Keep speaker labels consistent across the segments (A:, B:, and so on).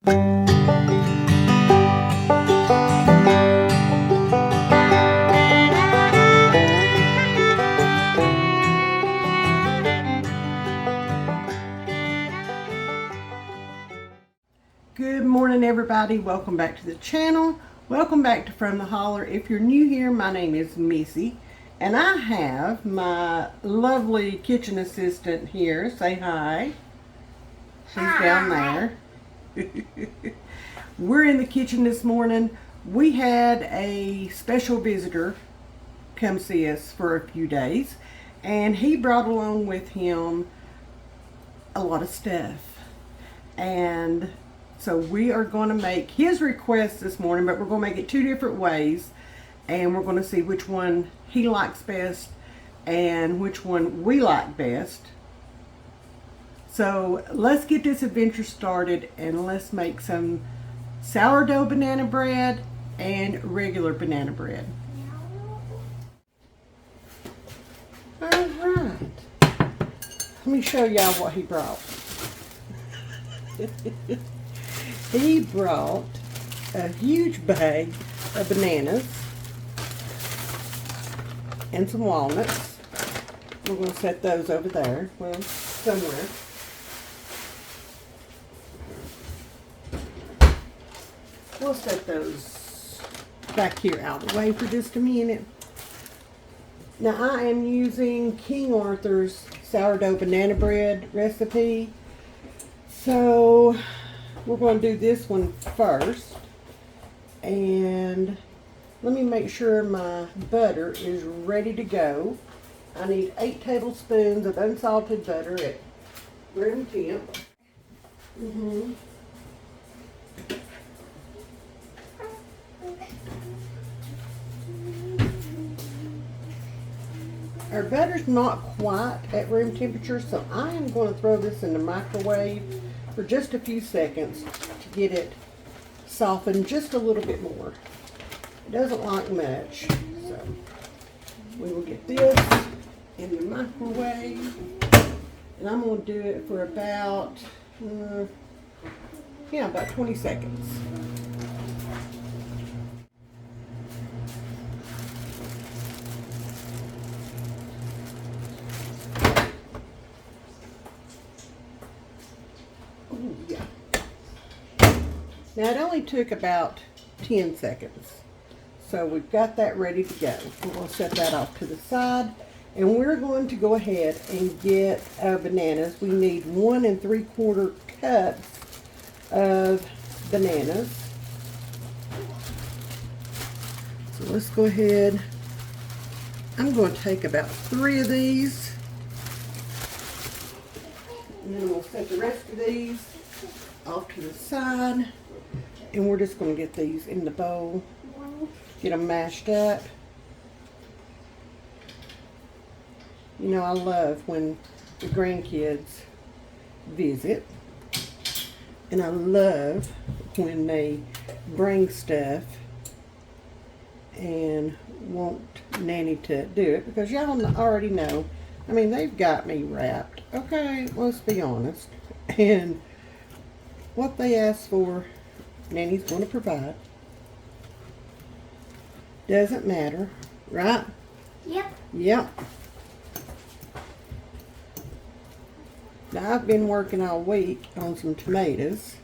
A: Good morning, everybody. Welcome back to the channel. Welcome back to From the Holler. If you're new here, my name is Missy, and I have my lovely kitchen assistant here. Say hi. She's down there. We're in the kitchen this morning. We had a special visitor come see us for a few days, and he brought along with him a lot of stuff. And so we are going to make his request this morning, but we're going to make it two different ways, and we're going to see which one he likes best and which one we like best. So let's get this adventure started, and let's make some sourdough banana bread and regular banana bread. All right. Let me show y'all what he brought. He brought a huge bag of bananas and some walnuts. We're going to set those over there, well, somewhere. We'll set those back here out of the way for just a minute. Now I am using King Arthur's sourdough banana bread recipe. So we're going to do this one first, and let me make sure my butter is ready to go. I need 8 tablespoons of unsalted butter at room temp. Our butter's not quite at room temperature, so I am going to throw this in the microwave for just a few seconds to get it softened just a little bit more. It doesn't like much, so we will get this in the microwave, and I'm going to do it for about 20 seconds. Now it only took about 10 seconds. So we've got that ready to go. We're going to set that off to the side, and we're going to go ahead and get our bananas. We need 1 3/4 cups of bananas. So let's go ahead. I'm going to take about 3 of these, and then we'll set the rest of these off to the side. And we're just going to get these in the bowl, get them mashed up. You know, I love when the grandkids visit, and I love when they bring stuff and want Nanny to do it, because y'all already know, I mean, they've got me wrapped. Okay, let's be honest. And what they ask for, Nanny's going to provide. Doesn't matter, right?
B: Yep.
A: Yep. Now I've been working all week on some tomatoes,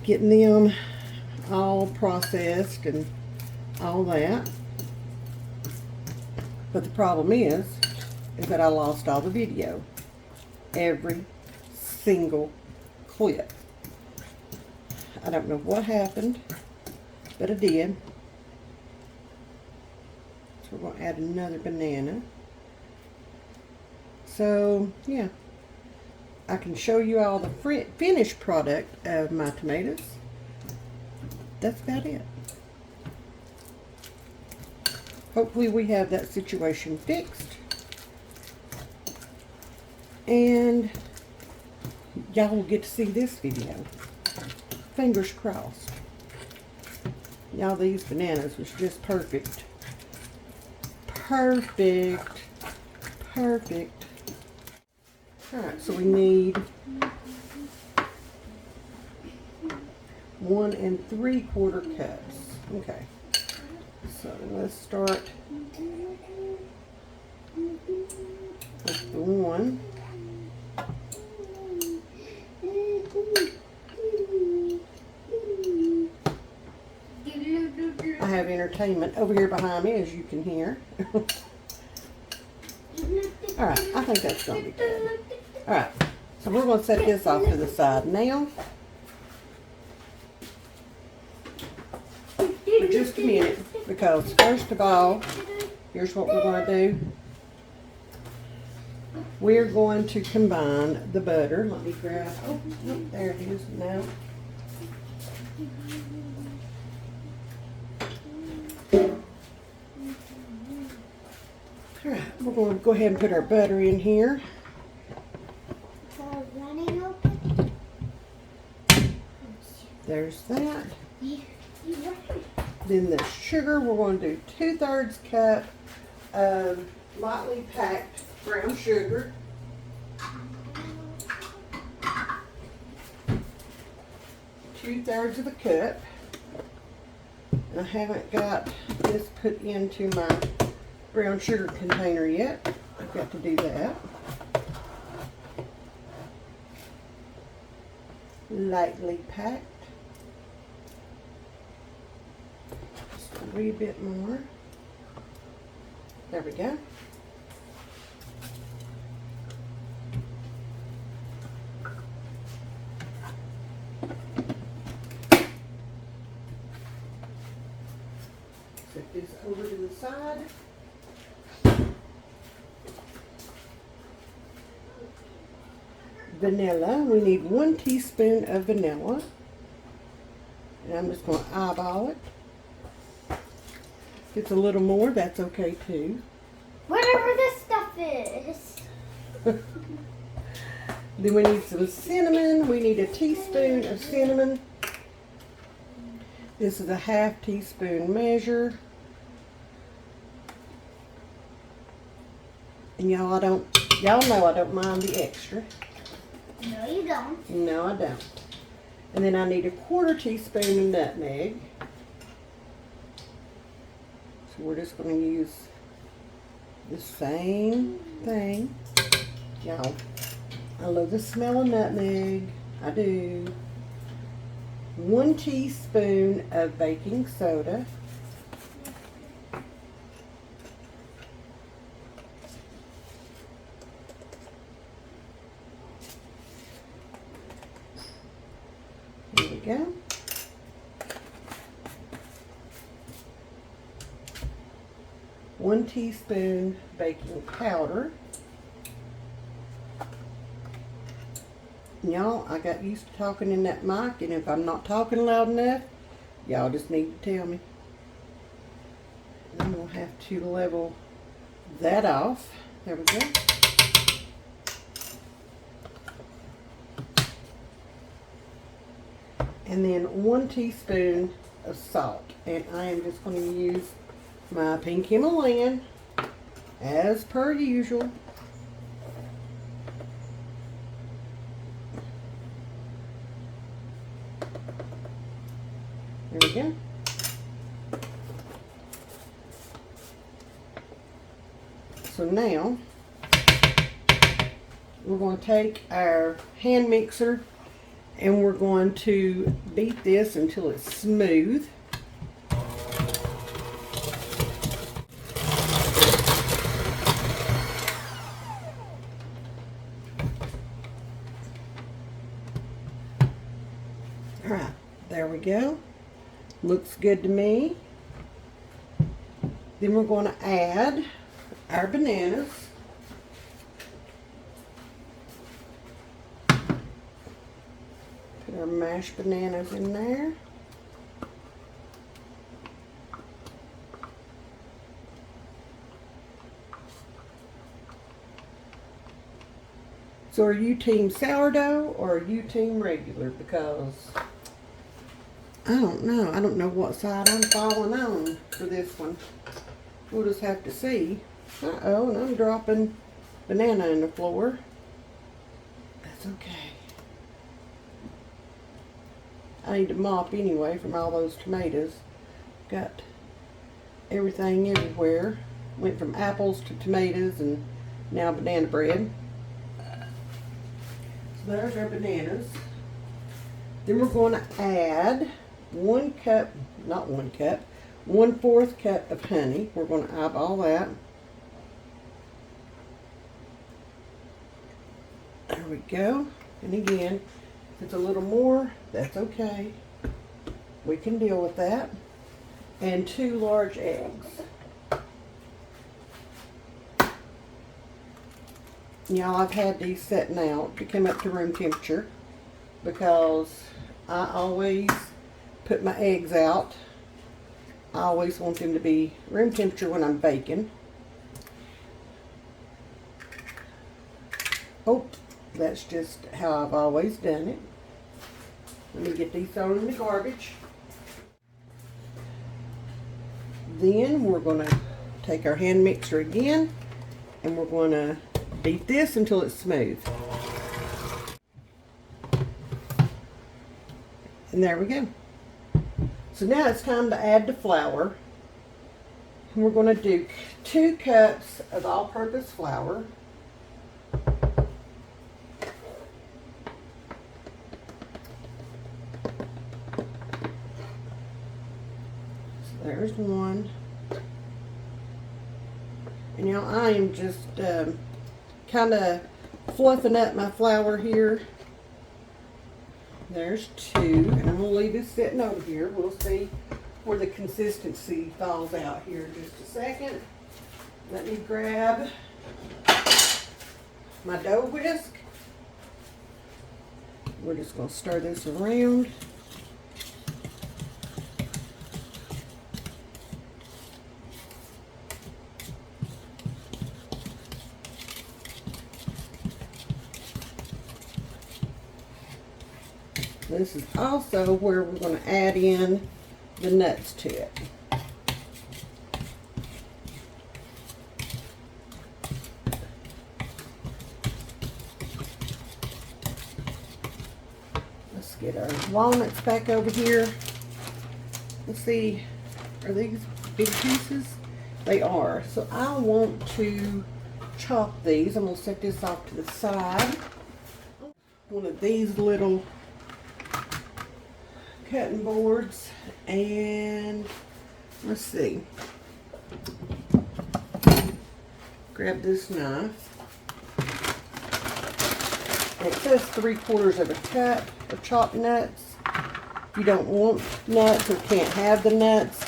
A: getting them all processed and all that. But the problem is that I lost all the video. Every single clip. I don't know what happened, but I did. So we're going to add another banana. So, yeah. I can show you all the finished product of my tomatoes. That's about it. Hopefully we have that situation fixed. And y'all will get to see this video. Fingers crossed. Y'all, these bananas was just perfect. Perfect. Perfect. Alright, so we need 1 3/4 cups. Okay, so let's start with the 1. I have entertainment over here behind me, as you can hear. Alright, I think that's going to be good. Alright, so we're going to set this off to the side now. For just a minute, because first of all, here's what we're going to do. We're going to combine the butter. Let me grab, oh, there it is. No. Alright, we're going to go ahead and put our butter in here. There's that. Then the sugar, we're going to do 2/3 cup of lightly packed brown sugar. Two-thirds of a cup. I haven't got this put into my brown sugar container yet. I've got to do that. Lightly packed. Just a wee bit more. There we go. Set this over to the side. Vanilla, we need 1 teaspoon of vanilla. And I'm just going to eyeball it. If it's a little more, that's okay too.
B: Whatever this stuff is.
A: Then we need some cinnamon. We need a teaspoon of cinnamon. This is a 1/2 teaspoon measure. And y'all know I don't mind the extra.
B: No, you don't.
A: No, I don't. And then I need a 1/4 teaspoon of nutmeg. So we're just going to use the same thing. Y'all, I love the smell of nutmeg. I do. 1 teaspoon of baking soda. There we go. One teaspoon baking powder. Y'all, I got used to talking in that mic, and if I'm not talking loud enough, y'all just need to tell me. I'm going to have to level that off. There we go. And then 1 teaspoon of salt. And I am just going to use my pink Himalayan as per usual. There we go. So now we're going to take our hand mixer and we're going to beat this until it's smooth. All right, there we go. Looks good to me. Then we're going to add our bananas. Put our mashed bananas in there. So are you team sourdough or are you team regular? Because I don't know. I don't know what side I'm falling on for this one. We'll just have to see. Uh-oh, and I'm dropping banana in the floor. That's okay. I need to mop anyway from all those tomatoes. Got everything everywhere. Went from apples to tomatoes and now banana bread. So there's our bananas. Then we're going to add 1 cup, not 1 cup, 1/4 cup of honey. We're going to eyeball that. There we go. And again, if it's a little more, that's okay. We can deal with that. And 2 large eggs. Y'all, I've had these setting out to come up to room temperature because I always put my eggs out. I always want them to be room temperature when I'm baking. Oh, that's just how I've always done it. Let me get these thrown in the garbage. Then we're going to take our hand mixer again and we're going to beat this until it's smooth. And there we go. So now it's time to add the flour. And we're going to do 2 cups of all-purpose flour. So there's 1. And now I am just kind of fluffing up my flour here. There's 2, and I'm going to leave this sitting over here. We'll see where the consistency falls out here in just a second. Let me grab my dough whisk. We're just going to stir this around. This is also where we're going to add in the nuts to it. Let's get our walnuts back over here. Let's see, are these big pieces? They are. So I want to chop these. I'm going to set this off to the side. One of these little cutting boards, and let's see, grab this knife. It says 3/4 of a cup of chopped nuts. If you don't want nuts or can't have the nuts,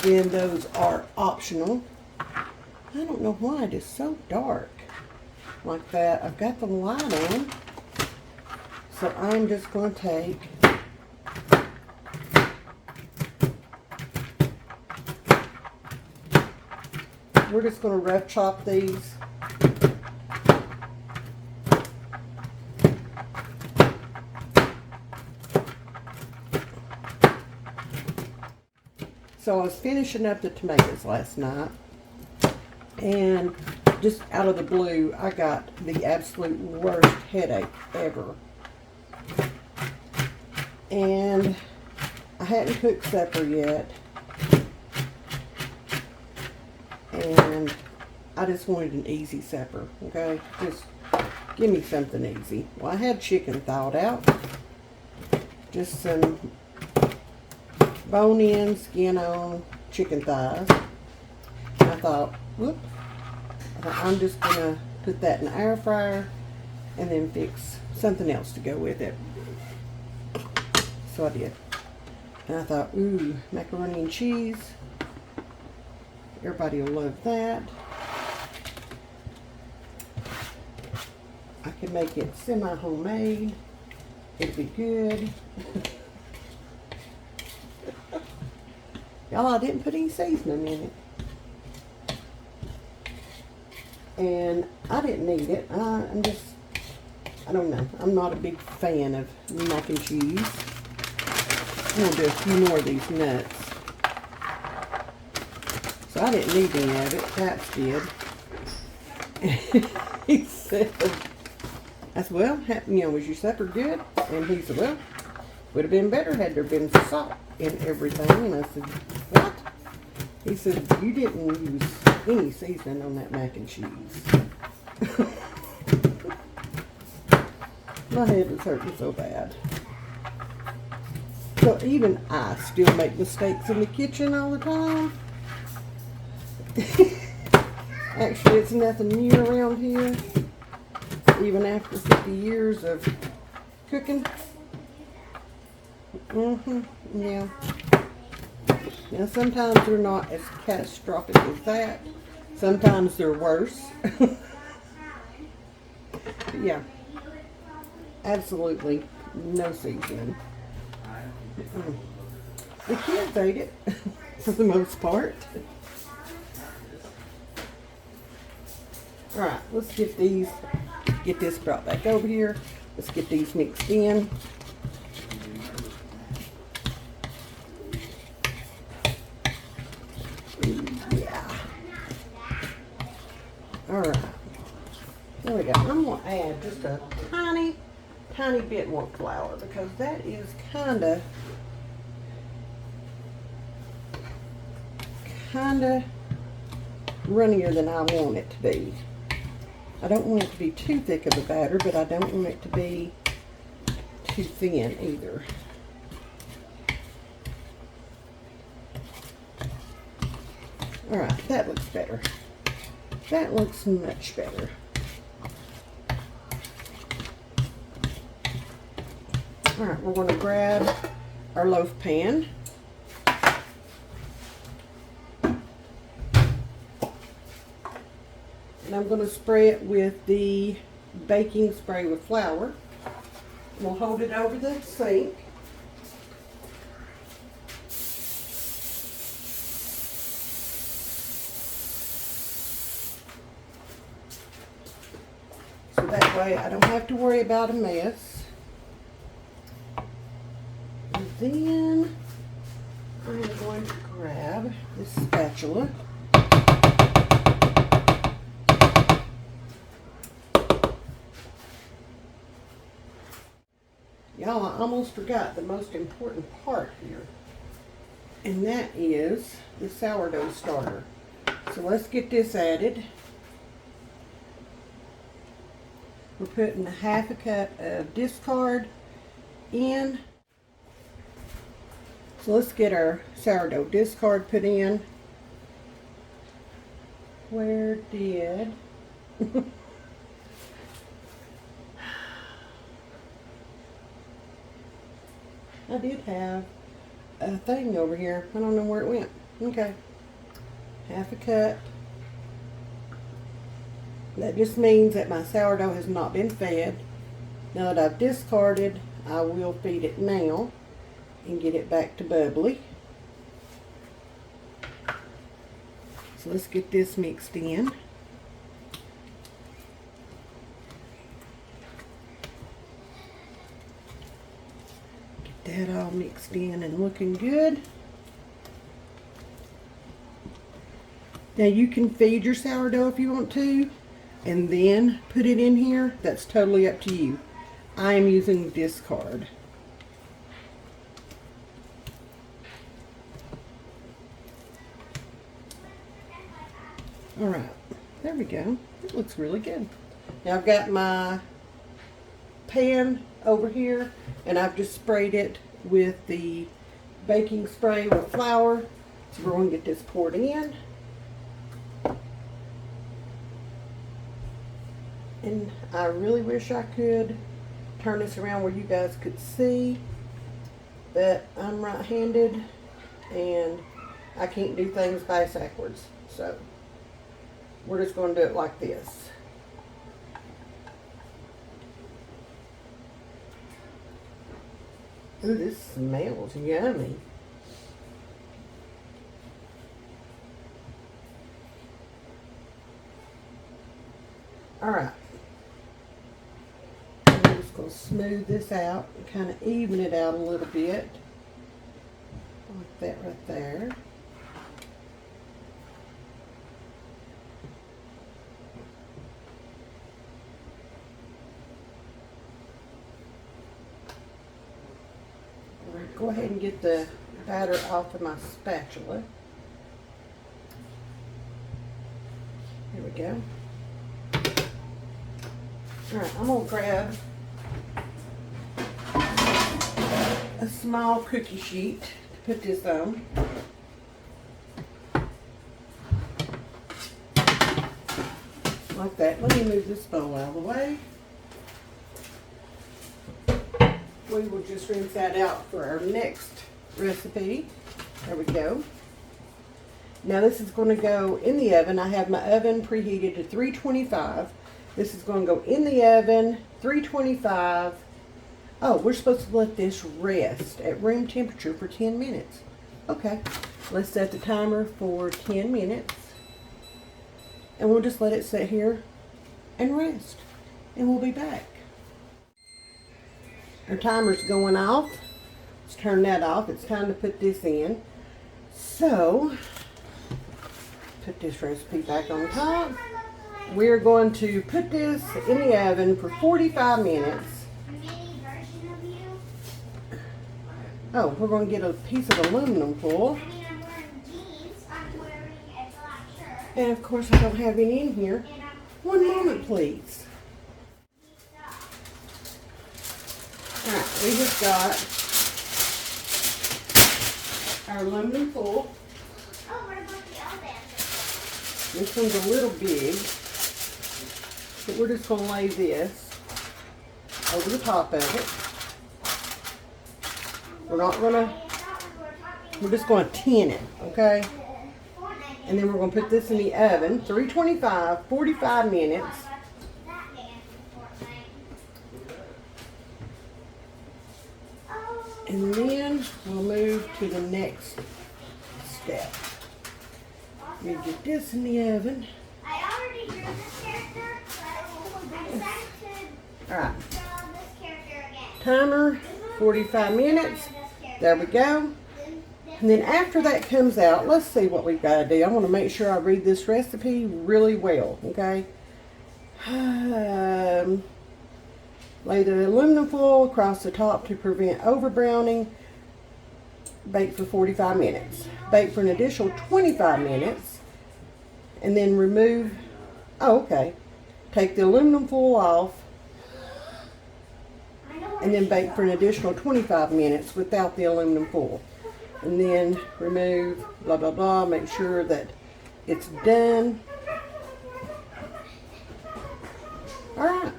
A: then those are optional. I don't know why it is so dark like that. I've got the light on, so I'm just going to take we're just going to rough chop these. So I was finishing up the tomatoes last night, and just out of the blue, I got the absolute worst headache ever. And I hadn't cooked supper yet. And I just wanted an easy supper, okay? Just give me something easy. Well, I had chicken thawed out. Just some bone-in, skin-on chicken thighs. And I thought, I'm just going to put that in the air fryer and then fix something else to go with it. So I did. And I thought, ooh, macaroni and cheese. Everybody will love that. I can make it semi-homemade. It'll be good. Y'all, I didn't put any seasoning in it. And I didn't need it. I don't know. I'm not a big fan of mac and cheese. I'm going to do a few more of these nuts. So I didn't need any of it. Paps did. He said, I said, well, was your supper good? And he said, well, Would have been better had there been salt in everything. And I said, what? He said, you didn't use any seasoning on that mac and cheese. My head was hurting so bad. So even I still make mistakes in the kitchen all the time. Actually, it's nothing new around here. Even after 50 years of cooking. Yeah. Now, sometimes they're not as catastrophic as that. Sometimes they're worse. But yeah. Absolutely no seasoning. The kids ate it for the most part. Alright, let's get this brought back over here. Let's get these mixed in. Yeah. Alright. There we go. I'm going to add just a tiny bit more flour because that is kind of runnier than I want it to be. I don't want it to be too thick of a batter, but I don't want it to be too thin either. Alright, that looks better. That looks much better. Alright, we're going to grab our loaf pan. And I'm going to spray it with the baking spray with flour. We'll hold it over the sink. So that way I don't have to worry about a mess. And then I'm going to grab this spatula. Y'all, I almost forgot the most important part here. And that is the sourdough starter. So let's get this added. We're putting a half a cup of discard in. So let's get our sourdough discard put in. Where did... I did have a thing over here. I don't know where it went. Okay. Half a cup. That just means that my sourdough has not been fed. Now that I've discarded, I will feed it now and get it back to bubbly. So let's get this mixed in. Get that all mixed in and looking good. Now you can feed your sourdough if you want to and then put it in here. That's totally up to you. I am using discard. Alright, there we go. It looks really good. Now I've got my pan over here and I've just sprayed it with the baking spray with flour. So we're going to get this poured in. And I really wish I could turn this around where you guys could see, but I'm right-handed and I can't do things backwards. So we're just going to do it like this. Ooh, this smells yummy. Alright. I'm just going to smooth this out and kind of even it out a little bit. Like that right there. Go ahead and get the batter off of my spatula. Here we go. Alright, I'm going to grab a small cookie sheet to put this on. Like that. Let me move this bowl out of the way. We will just rinse that out for our next recipe. There we go. Now this is going to go in the oven. I have my oven preheated to 325. This is going to go in the oven, 325. Oh, we're supposed to let this rest at room temperature for 10 minutes. Okay, let's set the timer for 10 minutes. And we'll just let it sit here and rest. And we'll be back. Our timer's going off. Let's turn that off. It's time to put this in. So, put this recipe back on top. We're going to put this in the oven for 45 minutes. Oh, we're going to get a piece of aluminum foil. And of course I don't have any in here. One moment please. Alright, we just got our aluminum foil.
B: Oh, what about the elevator?
A: This one's a little big. But we're just going to lay this over the top of it. We're just going to tin it, okay? And then we're going to put this in the oven, 325, 45 minutes. And then we'll move to the next step. Let me get this in the oven.
B: I already drew this character, but I decided to
A: Alright.
B: draw this character again.
A: Timer, 45 minutes. There we go. And then after that comes out, let's see what we've got to do. I want to make sure I read this recipe really well, okay? Lay the aluminum foil across the top to prevent over browning. Bake for 45 minutes. Bake for an additional 25 minutes. And then remove, oh okay. Take the aluminum foil off. And then bake for an additional 25 minutes without the aluminum foil. And then remove, blah, blah, blah. Make sure that it's done. Alright.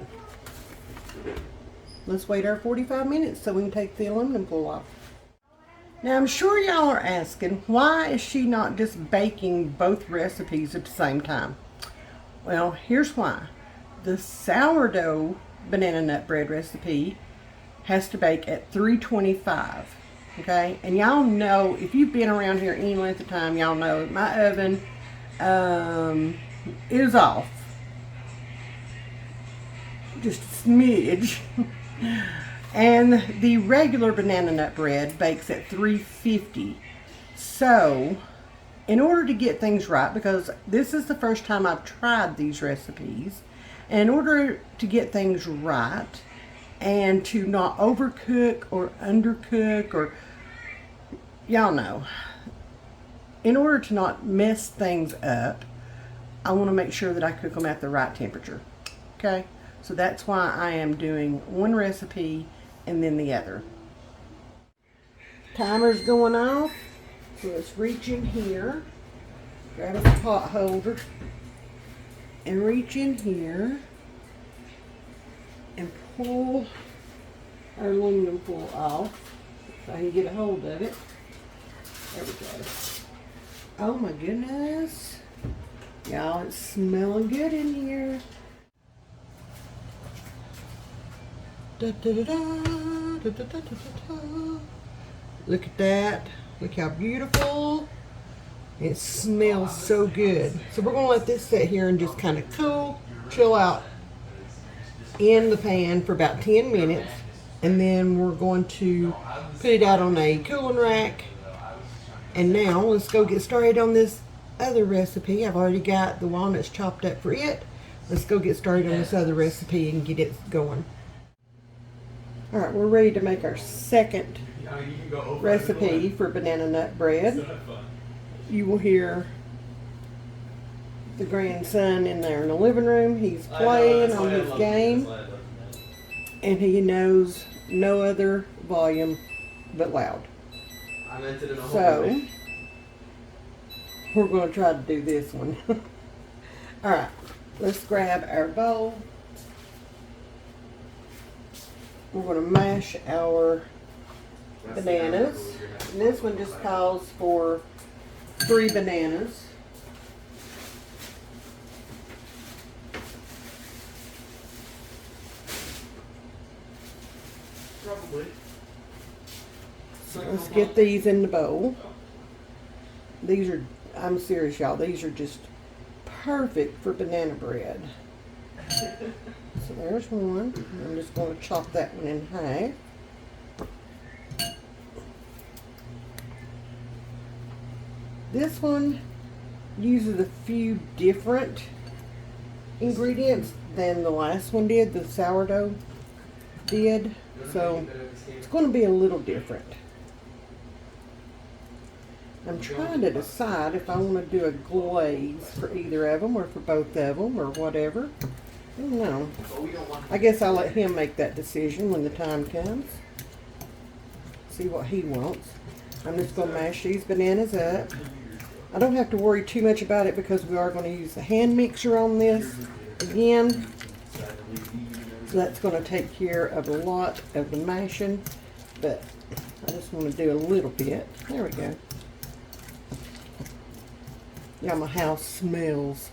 A: Let's wait our 45 minutes so we can take the aluminum foil off. Now I'm sure y'all are asking, why is she not just baking both recipes at the same time? Well, here's why. The sourdough banana nut bread recipe has to bake at 325. Okay, and y'all know, if you've been around here any length of time, y'all know my oven is off. Just a smidge. And the regular banana nut bread bakes at 350. So, in order to get things right, because this is the first time I've tried these recipes, and in order to get things right, and to not overcook or undercook, or y'all know, in order to not mess things up, I want to make sure that I cook them at the right temperature. Okay, so that's why I am doing one recipe and then the other. Timer's going off, so let's reach in here, grab a pot holder, and reach in here and pull our aluminum foil off so I can get a hold of it. There we go. Oh my goodness. Y'all, it's smelling good in here. Da, da, da, da, da, da, da, da, da. Look at that. Look how beautiful. It smells so good. So we're going to let this sit here and just kind of cool, chill out in the pan for about 10 minutes. And then we're going to put it out on a cooling rack. And now let's go get started on this other recipe. I've already got the walnuts chopped up for it. Let's go get started on this other recipe and get it going. Alright, we're ready to make our second recipe for banana nut bread. You will hear the grandson in there in the living room. He's playing on his game, and he knows no other volume but loud. So we're going to try to do this one. All right, let's grab our bowl. We're going to mash our bananas. And this one just calls for 3 bananas.
C: Probably.
A: So let's get these in the bowl. These are, I'm serious y'all, these are just perfect for banana bread. So there's one. I'm just going to chop that one in half. This one uses a few different ingredients than the last one did, the sourdough did. So it's going to be a little different. I'm trying to decide if I want to do a glaze for either of them or for both of them or whatever. I don't know. I guess I'll let him make that decision when the time comes. See what he wants. I'm just going to mash these bananas up. I don't have to worry too much about it because we are going to use the hand mixer on this again. So that's going to take care of a lot of the mashing, but I just want to do a little bit. There we go. Yeah, my house smells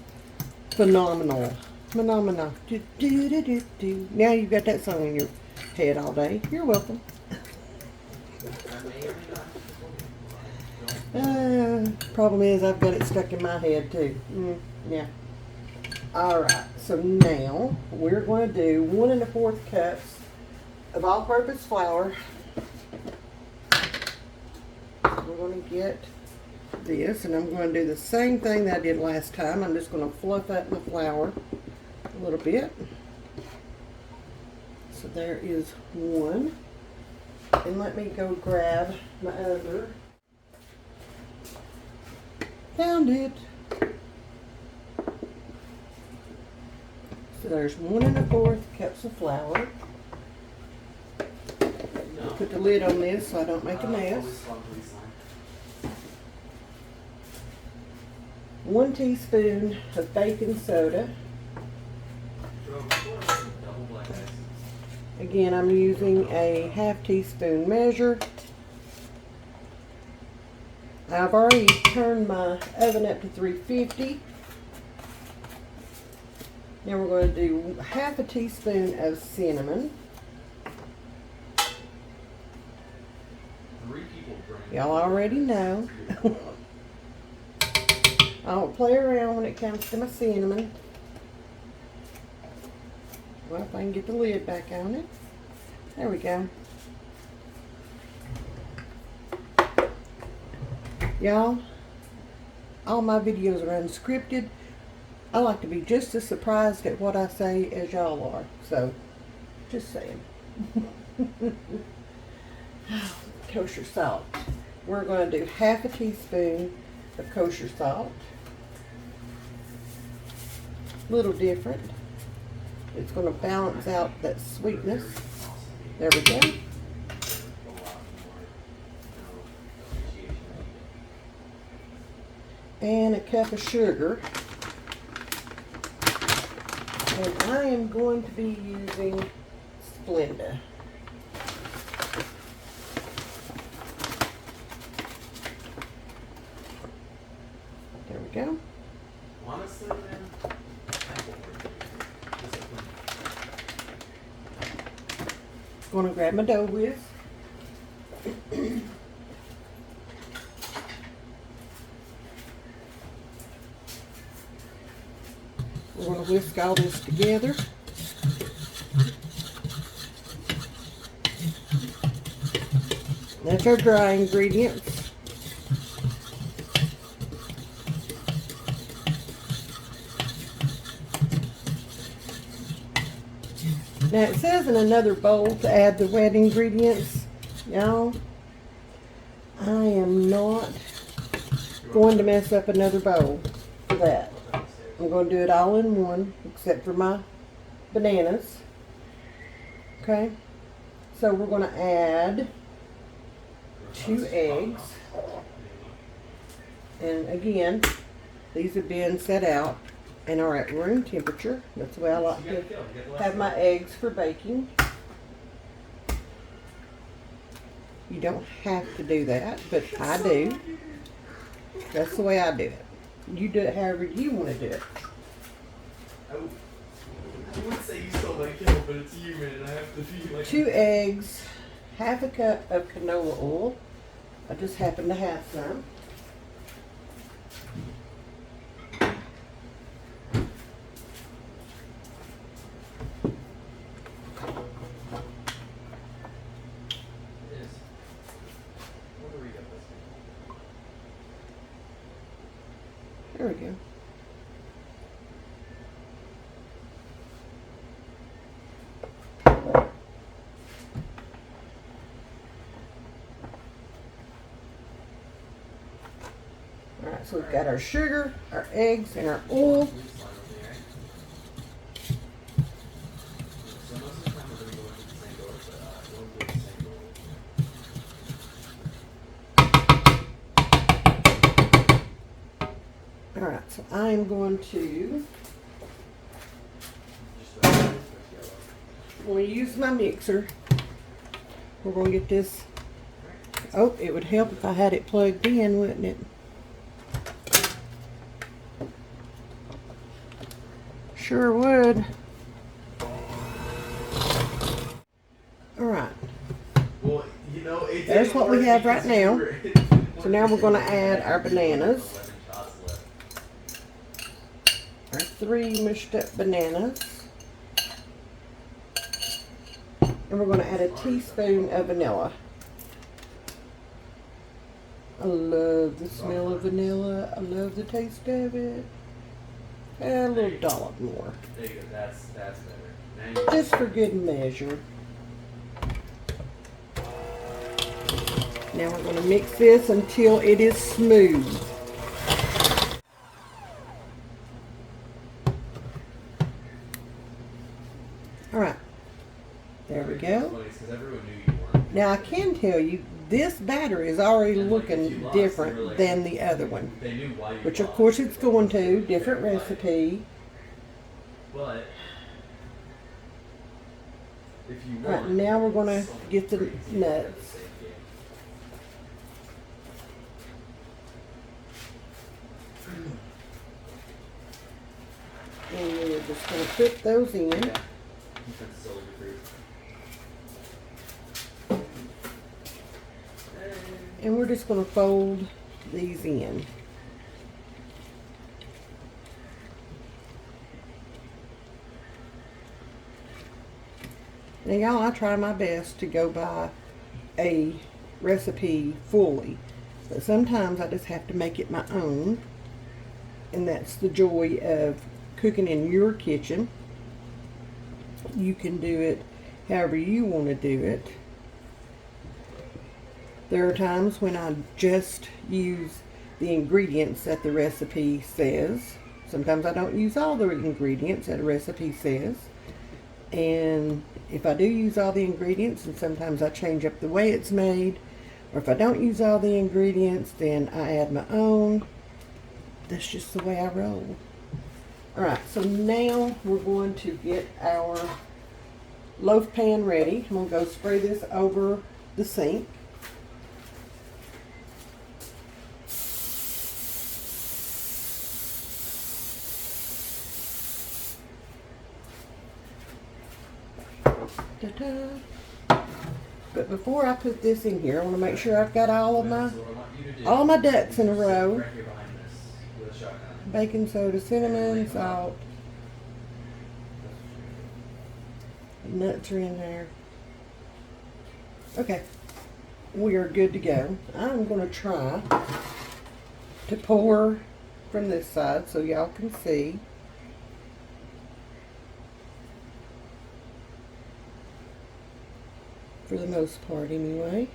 A: phenomenal. Phenomenal. Do, do, do, do, do. Now you've got that song in your head all day. You're welcome. Problem is I've got it stuck in my head too. Yeah. Alright, so now we're going to do 1 1/4 cups of all-purpose flour. We're going to get this, and I'm going to do the same thing that I did last time. I'm just going to fluff up my flour a little bit. So there is one. And let me go grab my other. Found it. So there's 1 1/4 cups of flour. Put the lid on this so I don't make a mess. 1 teaspoon of baking soda. Again, I'm using a 1/2 teaspoon measure. I've already turned my oven up to 350. Now we're going to do 1/2 teaspoon of cinnamon. Y'all already know. I'll play around when it comes to my cinnamon. Well, if I can get the lid back on it. There we go. Y'all, all my videos are unscripted. I like to be just as surprised at what I say as y'all are. So, just saying. Kosher salt. We're going to do 1/2 teaspoon of kosher salt. Little different. It's going to balance out that sweetness. There we go. And a cup of sugar. And I am going to be using Splenda. There we go. Going to grab my dough whisk. We're going to whisk all this together. That's our dry ingredients. Now it says in another bowl to add the wet ingredients, y'all. am not going to mess up another bowl for that. I'm going to do it all in one, except for my bananas. Okay, so we're going to add 2 eggs. And again, these have been set out and are at room temperature. That's the way I like to have my eggs for baking. You don't have to do that, but I do. That's the way I do it. You do it however you want to do it.
C: I would say you stole my kill, but it's you, man. I have to be like
A: 2 eggs, half a cup of canola oil. I just happen to have some. There we go. Alright, so we've got our sugar, our eggs, and our oil. Alright, so I'm going to use my mixer. We're going to get this. Oh, it would help if I had it plugged in, wouldn't it? Sure would. Alright.
C: Well, you know,
A: There's what we have right now. So now we're going to add our bananas. Our 3 mushed up bananas. And we're going to add a teaspoon of vanilla. I love the smell of vanilla. I love the taste of it. And a little dollop more.
C: There you go. That's better.
A: Just for good measure. Now we're going to mix this until it is smooth. Alright. There we go. Now I can tell you, this batter is already looking different than the other one. Which of course it's going to. Different recipe.
C: But if you
A: Alright, now we're going to get the nuts. And we're just going to put those in. And we're just going to fold these in. Now y'all, I try my best to go by a recipe fully, but sometimes I just have to make it my own, and that's the joy of cooking in your kitchen. You can do it however you want to do it. There are times when I just use the ingredients that the recipe says. Sometimes I don't use all the ingredients that a recipe says. And if I do use all the ingredients, and sometimes I change up the way it's made, or if I don't use all the ingredients, then I add my own. That's just the way I roll. Alright, so now we're going to get our loaf pan ready. I'm going to go spray this over the sink. Ta-da. But before I put this in here, I want to make sure I've got all my ducks in a row. Baking soda, cinnamon, salt. Nuts are in there. Okay, we are good to go. I'm going to try to pour from this side so y'all can see. For the most part, anyway.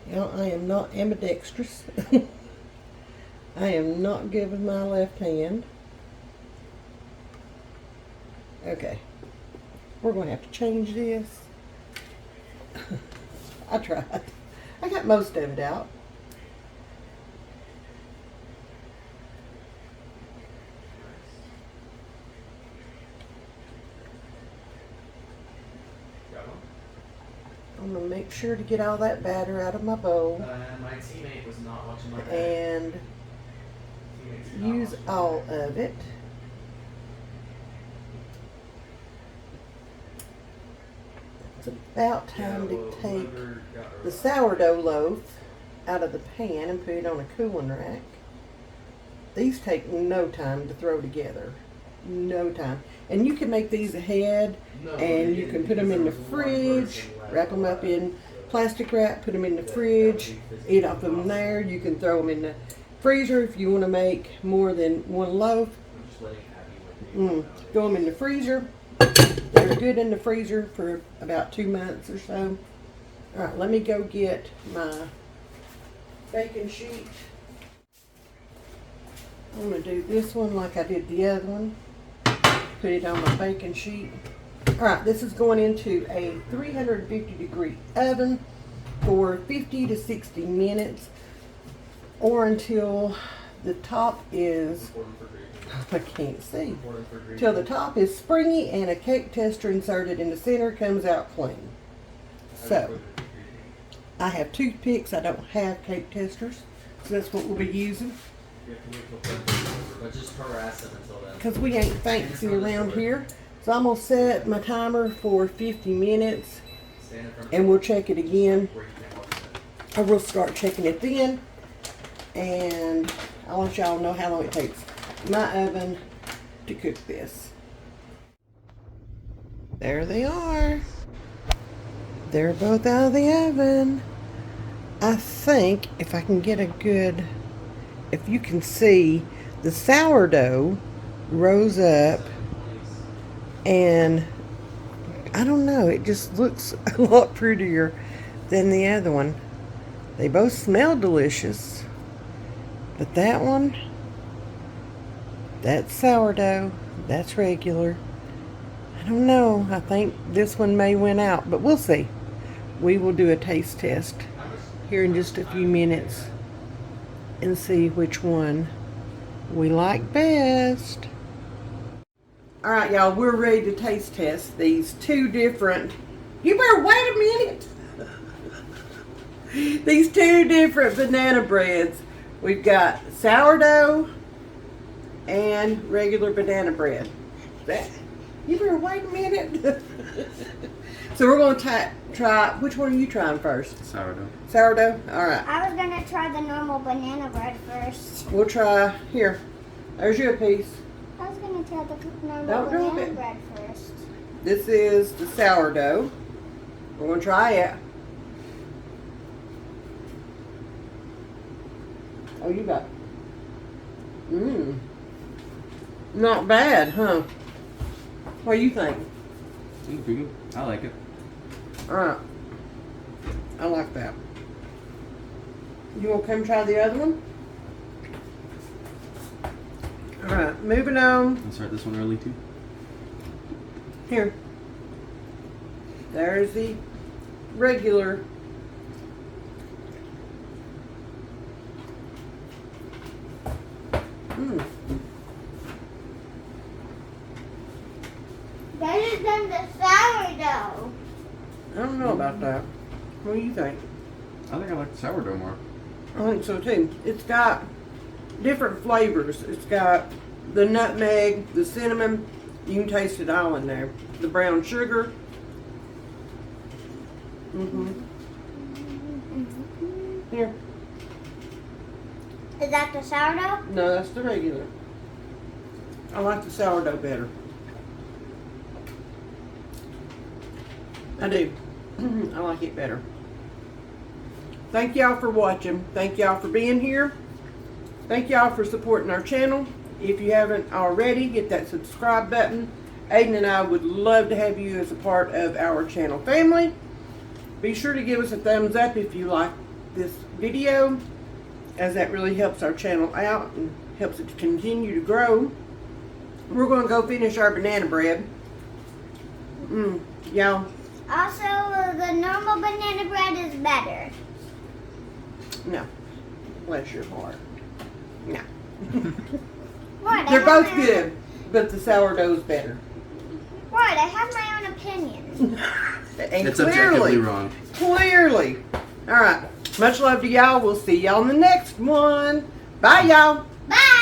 A: You know, I am not ambidextrous. I am not good with my left hand. Okay. We're going to have to change this. I tried. I got most of it out.
C: Got one?
A: I'm going to make sure to get all that batter out of my bowl
C: My teammate was not watching my
A: and
C: Teammate's not
A: use
C: watching
A: all of it. It's about time to take the sourdough loaf out of the pan and put it on a cooling rack. These take no time to throw together. No time. And you can make these ahead and you can put them in the fridge, wrap them up in plastic wrap, put them in the fridge, eat off them there. You can throw them in the freezer if you want to make more than one loaf. Throw them in the freezer. They're good in the freezer for about 2 months or so. Alright, let me go get my baking sheet. I'm going to do this one like I did the other one. Put it on my baking sheet. Alright, this is going into a 350 degree oven for 50 to 60 minutes or until the top is, I can't see, till the top is springy and a cake tester inserted in the center comes out clean. So, I have toothpicks. I don't have cake testers, so that's what we'll be using.
C: But just harass them until then.
A: Because we ain't fancy around here. So I'm going to set my timer for 50 minutes and we'll check it again. Or we'll start checking it then. And I'll let y'all know how long it takes my oven to cook this. There they are. They're both out of the oven. I think if I can get a good, if you can see, the sourdough rose up and I don't know, it just looks a lot prettier than the other one. They both smell delicious, but that one, that's sourdough, that's regular. I don't know, I think this one may win out, but we'll see. We will do a taste test here in just a few minutes and see which one we like best. Alright y'all, we're ready to taste test these two different, you better wait a minute. These two different banana breads. We've got sourdough and regular banana bread. You better wait a minute. So we're going to try, which one are you trying first?
D: Sourdough.
A: Sourdough? Alright.
B: I was gonna try the normal banana bread first.
A: We'll try, here, there's your piece.
B: I was gonna try the normal
A: Don't drop
B: banana
A: it.
B: bread first.
A: This is the sourdough. We're going to try it. Oh, you got, not bad, huh? What do you think?
D: It's pretty good. I like it.
A: Alright. I like that. You want to come try the other one? Alright, moving on.
D: I'll start this one early too.
A: Here. There's the regular.
B: Better than the sourdough.
A: I don't know about that. What do you think?
D: I think I like the sourdough more.
A: I think so too. It's got different flavors. It's got the nutmeg, the cinnamon. You can taste it all in there. The brown sugar. Here.
B: Is that the sourdough?
A: No, that's the regular. I like the sourdough better. I do. I like it better. Thank y'all for watching. Thank y'all for being here. Thank y'all for supporting our channel. If you haven't already, hit that subscribe button. Aiden and I would love to have you as a part of our channel family. Be sure to give us a thumbs up if you like this video, as that really helps our channel out and helps it to continue to grow. We're going to go finish our banana bread. Y'all.
B: Also, the normal banana bread is better.
A: No. Bless your heart. No.
B: What?
A: They're both good, but the sourdough's better.
B: What? I have my own opinion.
A: And
D: It's objectively wrong.
A: Clearly. All right. Much love to y'all. We'll see y'all in the next one. Bye, y'all.
B: Bye!